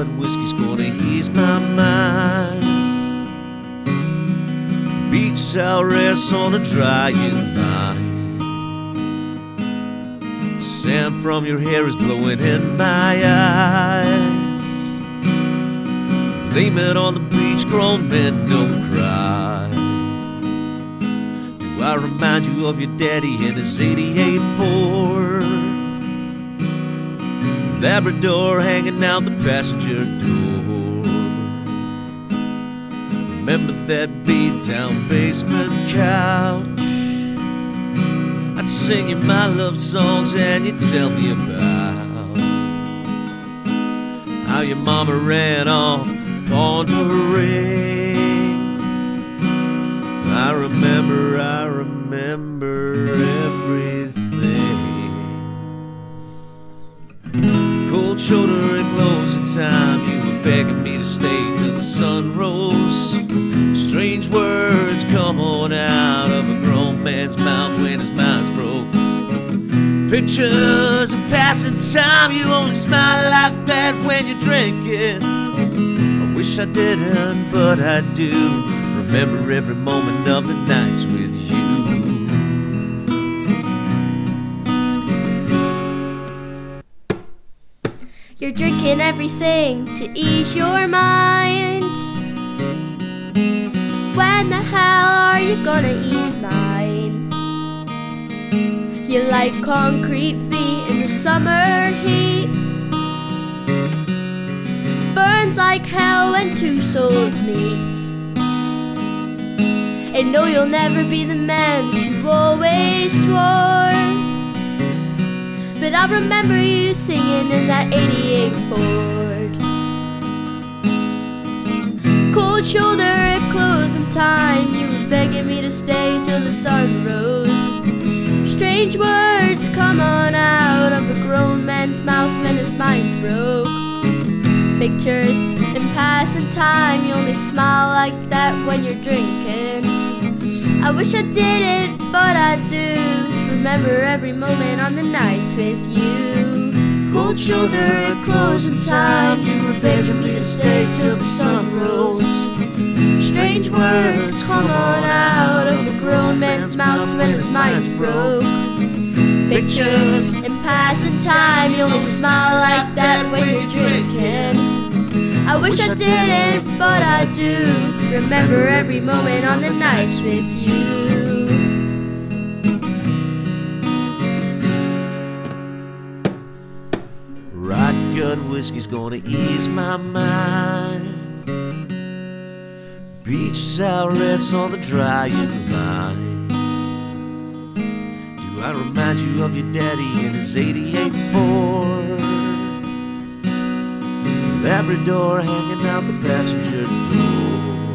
gut whiskey's gonna ease my mind. Beach sour ass on a drying line. Sand from your hair is blowing in my eyes. Laymen on the beach, grown men don't cry. Do I remind you of your daddy in his '88 Ford? Labrador hanging out the passenger door. Remember that beat-down basement couch? I'd sing you my love songs and you'd tell me about how your mama ran off, pawned her ring. I remember everything. Cold shoulder at closing time, you were begging me to stay till the sun rose. Strange words come on out of a grown man's mouth when his mind's broke. Pictures of passing time, you only smile like that when you're drinking. I wish I didn't, but I do remember every moment of the nights with you. You're drinking everything to ease your mind. When the hell are you gonna ease mine? You like concrete feet in the summer heat. Burns like hell when two souls meet. And no, you'll never be the man that you always swore. But I remember you singing in that '88 Ford. Cold shoulder at closing time, you were begging me to stay till the sun rose. Strange words come on out of a grown man's mouth when his mind's broke. Pictures in passing time, you only smile like that when you're drinking. I wish I didn't, but I do remember every moment on the nights with you. Cold shoulder at closing time, you were begging me to stay till the sun rose. Strange words come on out of a grown man's mouth when his mind's broke. Pictures in passing time, you only smile like that when you're drinking. I wish I didn't, but I do remember every moment on the nights with you. Rot gut whiskey's gonna ease my mind. Beach sour ass on the drying line. Do I remind you of your daddy in his '88 Ford? Labrador hanging out the passenger door.